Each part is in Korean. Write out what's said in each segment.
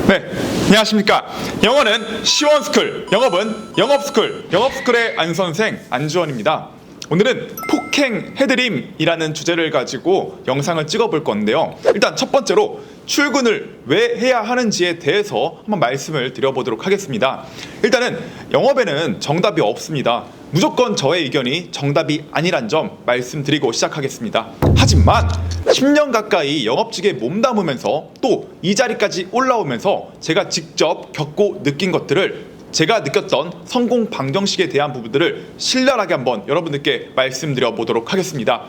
네, 안녕하십니까. 영어는 시원스쿨, 영업은 영업스쿨, 영업스쿨의 안선생 안주원입니다. 오늘은 폭행해드림이라는 주제를 가지고 영상을 찍어볼 건데요. 일단 첫 번째로 출근을 왜 해야 하는지에 대해서 한번 말씀을 드려보도록 하겠습니다. 일단은 영업에는 정답이 없습니다. 무조건 저의 의견이 정답이 아니란 점 말씀드리고 시작하겠습니다. 하지만 10년 가까이 영업직에 몸담으면서 또 이 자리까지 올라오면서 제가 직접 겪고 느낀 것들을, 제가 느꼈던 성공 방정식에 대한 부분들을 신랄하게 한번 여러분들께 말씀드려 보도록 하겠습니다.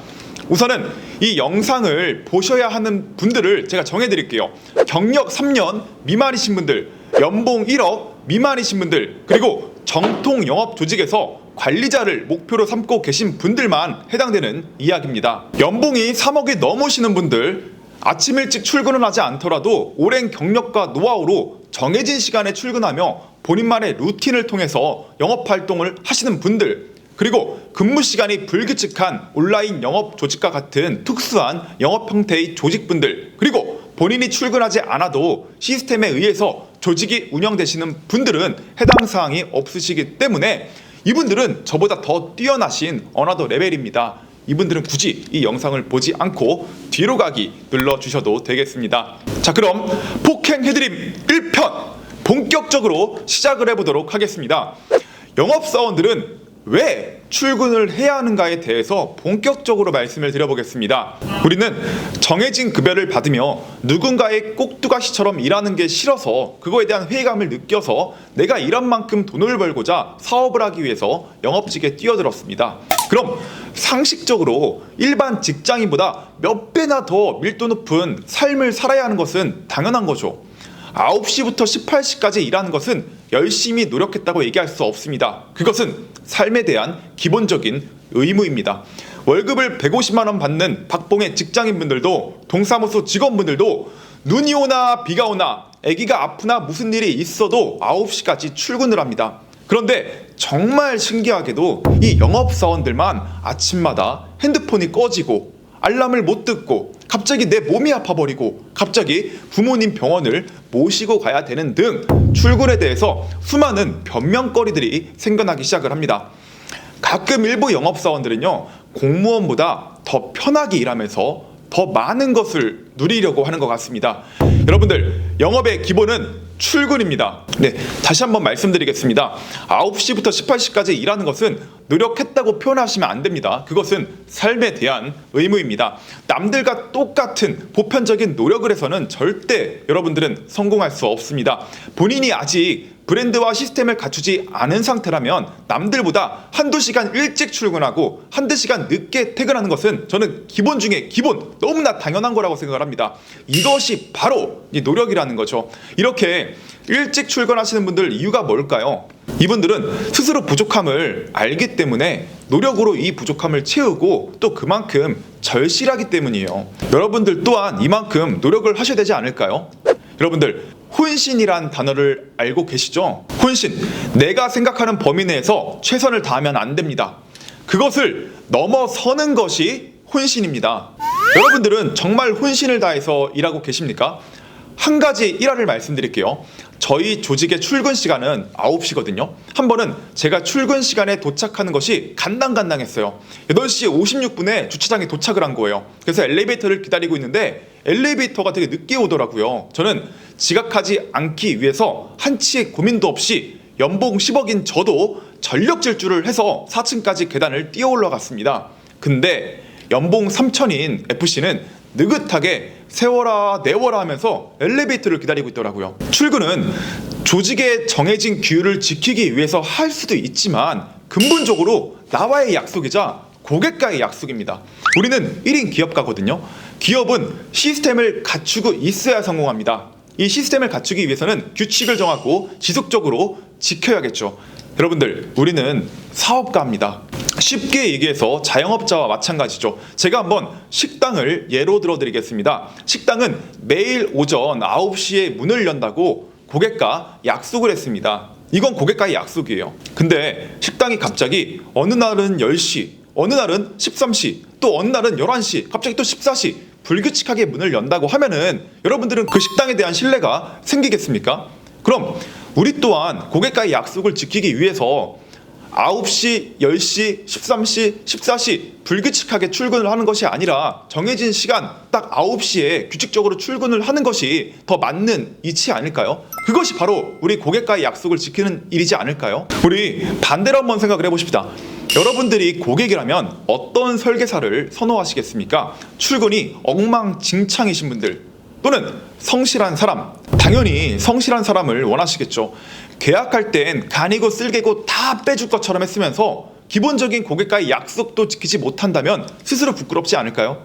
우선은 이 영상을 보셔야 하는 분들을 제가 정해드릴게요. 경력 3년 미만이신 분들, 연봉 1억 미만이신 분들, 그리고 정통 영업 조직에서 관리자를 목표로 삼고 계신 분들만 해당되는 이야기입니다. 연봉이 3억이 넘으시는 분들, 아침 일찍 출근을 하지 않더라도 오랜 경력과 노하우로 정해진 시간에 출근하며 본인만의 루틴을 통해서 영업활동을 하시는 분들, 그리고 근무 시간이 불규칙한 온라인 영업 조직과 같은 특수한 영업 형태의 조직분들, 그리고 본인이 출근하지 않아도 시스템에 의해서 조직이 운영되시는 분들은 해당 사항이 없으시기 때문에 이분들은 저보다 더 뛰어나신 어나더 레벨입니다. 이분들은 굳이 이 영상을 보지 않고 뒤로 가기 눌러주셔도 되겠습니다. 자, 그럼 폭행해드림 1편 본격적으로 시작을 해보도록 하겠습니다. 영업사원들은 왜 출근을 해야 하는가에 대해서 본격적으로 말씀을 드려보겠습니다. 우리는 정해진 급여를 받으며 누군가의 꼭두가시처럼 일하는 게 싫어서 그거에 대한 회의감을 느껴서 내가 일한 만큼 돈을 벌고자 사업을 하기 위해서 영업직에 뛰어들었습니다. 그럼 상식적으로 일반 직장인보다 몇 배나 더 밀도 높은 삶을 살아야 하는 것은 당연한 거죠. 9시부터 18시까지 일하는 것은 열심히 노력했다고 얘기할 수 없습니다. 그것은 삶에 대한 기본적인 의무입니다. 월급을 150만 원 받는 박봉의 직장인분들도, 동사무소 직원분들도 눈이 오나 비가 오나 아기가 아프나 무슨 일이 있어도 9시까지 출근을 합니다. 그런데 정말 신기하게도 이 영업사원들만 아침마다 핸드폰이 꺼지고 알람을 못 듣고 갑자기 내 몸이 아파버리고 갑자기 부모님 병원을 모시고 가야 되는 등 출근에 대해서 수많은 변명거리들이 생겨나기 시작을 합니다. 가끔 일부 영업사원들은요, 공무원보다 더 편하게 일하면서 더 많은 것을 누리려고 하는 것 같습니다. 여러분들, 영업의 기본은 출근입니다. 네, 다시 한번 말씀드리겠습니다. 9시부터 18시까지 일하는 것은 노력했다고 표현하시면 안 됩니다. 그것은 삶에 대한 의무입니다. 남들과 똑같은 보편적인 노력을 해서는 절대 여러분들은 성공할 수 없습니다. 본인이 아직 브랜드와 시스템을 갖추지 않은 상태라면 남들보다 한두 시간 일찍 출근하고 한두 시간 늦게 퇴근하는 것은 저는 기본 중에 기본, 너무나 당연한 거라고 생각을 합니다. 이것이 바로 이 노력이라는 거죠. 이렇게 일찍 출근하시는 분들 이유가 뭘까요? 이분들은 스스로 부족함을 알기 때문에 노력으로 이 부족함을 채우고 또 그만큼 절실하기 때문이에요. 여러분들 또한 이만큼 노력을 하셔야 되지 않을까요? 여러분들, 혼신이란 단어를 알고 계시죠? 혼신, 내가 생각하는 범위 내에서 최선을 다하면 안 됩니다. 그것을 넘어서는 것이 혼신입니다. 여러분들은 정말 혼신을 다해서 일하고 계십니까? 한 가지 일화를 말씀드릴게요. 저희 조직의 출근 시간은 9시거든요. 한 번은 제가 출근 시간에 도착하는 것이 간당간당했어요. 8시 56분에 주차장에 도착을 한 거예요. 그래서 엘리베이터를 기다리고 있는데 엘리베이터가 되게 늦게 오더라고요. 저는 지각하지 않기 위해서 한치의 고민도 없이 연봉 10억인 저도 전력 질주를 해서 4층까지 계단을 뛰어 올라갔습니다. 근데 연봉 3천인 FC는 느긋하게 세워라 내워라 하면서 엘리베이터를 기다리고 있더라고요. 출근은 조직의 정해진 규율을 지키기 위해서 할 수도 있지만 근본적으로 나와의 약속이자 고객과의 약속입니다. 우리는 1인 기업가거든요. 기업은 시스템을 갖추고 있어야 성공합니다. 이 시스템을 갖추기 위해서는 규칙을 정하고 지속적으로 지켜야겠죠. 여러분들, 우리는 사업가입니다. 쉽게 얘기해서 자영업자와 마찬가지죠. 제가 한번 식당을 예로 들어드리겠습니다. 식당은 매일 오전 9시에 문을 연다고 고객과 약속을 했습니다. 이건 고객과의 약속이에요. 근데 식당이 갑자기 어느 날은 10시, 어느 날은 13시, 또 어느 날은 11시, 갑자기 또 14시 불규칙하게 문을 연다고 하면은 여러분들은 그 식당에 대한 신뢰가 생기겠습니까? 그럼 우리 또한 고객과의 약속을 지키기 위해서 9시, 10시, 13시, 14시 불규칙하게 출근을 하는 것이 아니라 정해진 시간 딱 9시에 규칙적으로 출근을 하는 것이 더 맞는 이치 아닐까요? 그것이 바로 우리 고객과의 약속을 지키는 일이지 않을까요? 우리 반대로 한번 생각을 해보십시다. 여러분들이 고객이라면 어떤 설계사를 선호하시겠습니까? 출근이 엉망진창이신 분들 또는 성실한 사람, 당연히 성실한 사람을 원하시겠죠. 계약할 땐 간이고 쓸개고 다 빼줄 것처럼 했으면서 기본적인 고객과의 약속도 지키지 못한다면 스스로 부끄럽지 않을까요?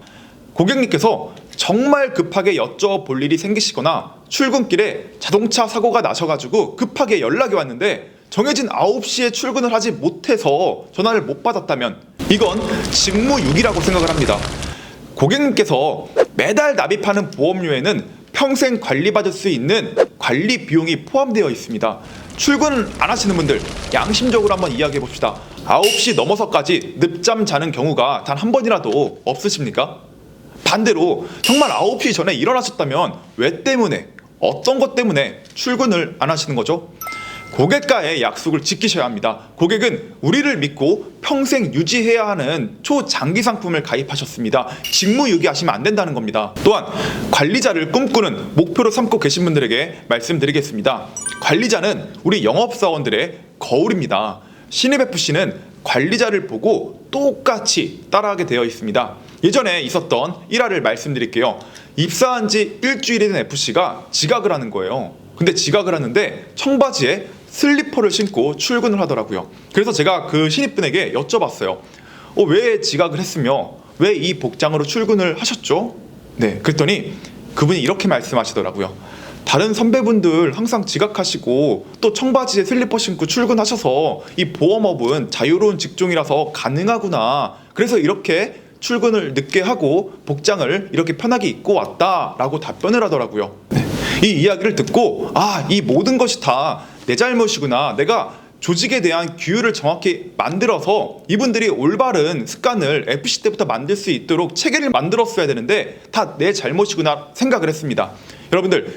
고객님께서 정말 급하게 여쭤볼 일이 생기시거나 출근길에 자동차 사고가 나셔가지고 급하게 연락이 왔는데 정해진 9시에 출근을 하지 못해서 전화를 못 받았다면 이건 직무유기라고 생각을 합니다. 고객님께서 매달 납입하는 보험료에는 평생 관리받을 수 있는 관리 비용이 포함되어 있습니다. 출근 안 하시는 분들 양심적으로 한번 이야기해 봅시다. 9시 넘어서까지 늦잠 자는 경우가 단 한 번이라도 없으십니까? 반대로 정말 9시 전에 일어나셨다면 왜 때문에 어떤 것 때문에 출근을 안 하시는 거죠? 고객과의 약속을 지키셔야 합니다. 고객은 우리를 믿고 평생 유지해야 하는 초장기 상품을 가입하셨습니다. 직무유기하시면 안 된다는 겁니다. 또한 관리자를 꿈꾸는 목표로 삼고 계신 분들에게 말씀드리겠습니다. 관리자는 우리 영업사원들의 거울입니다. 신입FC는 관리자를 보고 똑같이 따라하게 되어 있습니다. 예전에 있었던 일화를 말씀드릴게요. 입사한 지 일주일이 된 FC가 지각을 하는 거예요. 근데 지각을 하는데 청바지에 슬리퍼를 신고 출근을 하더라고요. 그래서 제가 그 신입분에게 여쭤봤어요. 왜 지각을 했으며 왜 이 복장으로 출근을 하셨죠? 네, 그랬더니 그분이 이렇게 말씀하시더라고요. 다른 선배분들 항상 지각하시고 또 청바지에 슬리퍼 신고 출근하셔서 이 보험업은 자유로운 직종이라서 가능하구나. 그래서 이렇게 출근을 늦게 하고 복장을 이렇게 편하게 입고 왔다라고 답변을 하더라고요. 네. 이 이야기를 듣고 이 모든 것이 다 내 잘못이구나. 내가 조직에 대한 규율을 정확히 만들어서 이분들이 올바른 습관을 FC 때부터 만들 수 있도록 체계를 만들었어야 되는데 다 내 잘못이구나 생각을 했습니다. 여러분들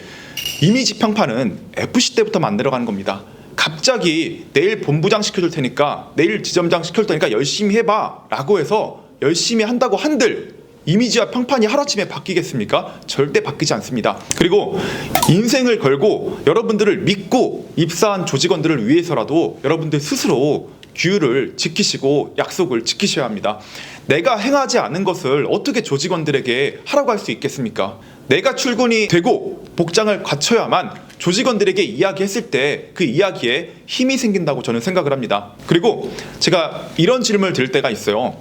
이미지 평판은 FC 때부터 만들어가는 겁니다. 갑자기 내일 본부장 시켜줄 테니까 내일 지점장 시켜줄 테니까 열심히 해봐 라고 해서 열심히 한다고 한들 이미지와 평판이 하루아침에 바뀌겠습니까? 절대 바뀌지 않습니다. 그리고 인생을 걸고 여러분들을 믿고 입사한 조직원들을 위해서라도 여러분들 스스로 규율을 지키시고 약속을 지키셔야 합니다. 내가 행하지 않은 것을 어떻게 조직원들에게 하라고 할 수 있겠습니까? 내가 출근이 되고 복장을 갖춰야만 조직원들에게 이야기했을 때 그 이야기에 힘이 생긴다고 저는 생각을 합니다. 그리고 제가 이런 질문을 드릴 때가 있어요.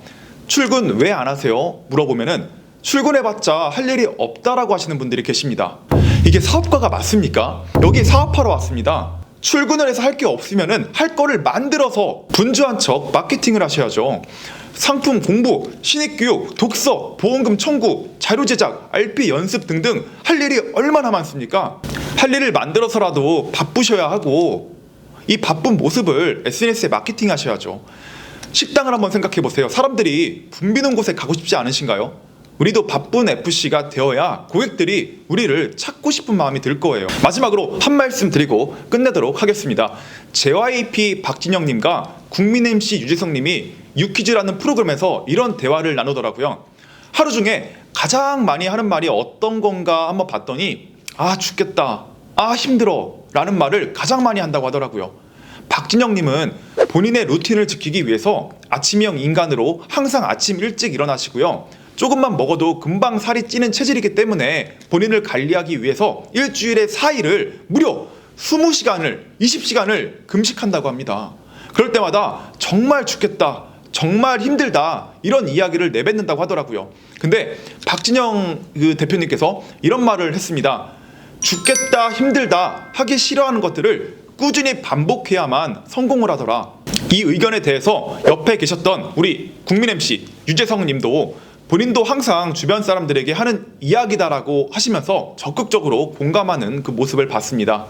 출근 왜 안 하세요? 물어보면은 출근해봤자 할 일이 없다라고 하시는 분들이 계십니다. 이게 사업가가 맞습니까? 여기 사업하러 왔습니다. 출근을 해서 할 게 없으면은 할 거를 만들어서 분주한 척 마케팅을 하셔야죠. 상품 공부, 신입교육, 독서, 보험금 청구, 자료 제작, RP 연습 등등 할 일이 얼마나 많습니까? 할 일을 만들어서라도 바쁘셔야 하고 이 바쁜 모습을 SNS에 마케팅 하셔야죠. 식당을 한번 생각해 보세요. 사람들이 붐비는 곳에 가고 싶지 않으신가요? 우리도 바쁜 FC가 되어야 고객들이 우리를 찾고 싶은 마음이 들 거예요. 마지막으로 한 말씀 드리고 끝내도록 하겠습니다. JYP 박진영님과 국민 MC 유재석님이 유퀴즈라는 프로그램에서 이런 대화를 나누더라고요. 하루 중에 가장 많이 하는 말이 어떤 건가 한번 봤더니 죽겠다, 힘들어 라는 말을 가장 많이 한다고 하더라고요. 박진영님은 본인의 루틴을 지키기 위해서 아침형 인간으로 항상 아침 일찍 일어나시고요. 조금만 먹어도 금방 살이 찌는 체질이기 때문에 본인을 관리하기 위해서 일주일에 4일을 무려 20시간을 20시간을 금식한다고 합니다. 그럴 때마다 정말 죽겠다, 정말 힘들다 이런 이야기를 내뱉는다고 하더라고요. 근데 박진영 대표님께서 이런 말을 했습니다. 죽겠다, 힘들다 하기 싫어하는 것들을 꾸준히 반복해야만 성공을 하더라. 이 의견에 대해서 옆에 계셨던 우리 국민 MC 유재석 님도 본인도 항상 주변 사람들에게 하는 이야기다라고 하시면서 적극적으로 공감하는 그 모습을 봤습니다.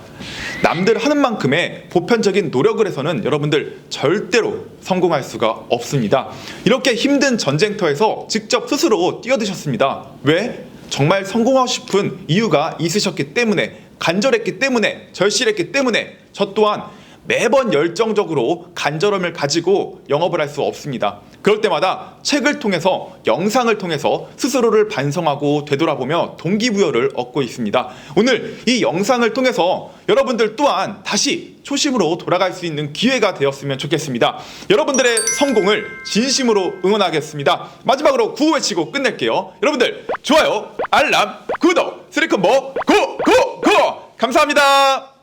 남들 하는 만큼의 보편적인 노력을 해서는 여러분들 절대로 성공할 수가 없습니다. 이렇게 힘든 전쟁터에서 직접 스스로 뛰어드셨습니다. 왜? 정말 성공하고 싶은 이유가 있으셨기 때문에, 간절했기 때문에, 절실했기 때문에 저 또한 매번 열정적으로 간절함을 가지고 영업을 할 수 없습니다. 그럴 때마다 책을 통해서, 영상을 통해서 스스로를 반성하고 되돌아보며 동기부여를 얻고 있습니다. 오늘 이 영상을 통해서 여러분들 또한 다시 초심으로 돌아갈 수 있는 기회가 되었으면 좋겠습니다. 여러분들의 성공을 진심으로 응원하겠습니다. 마지막으로 구호 외치고 끝낼게요. 여러분들 좋아요, 알람, 구독, 쓰리콤보 고! 감사합니다.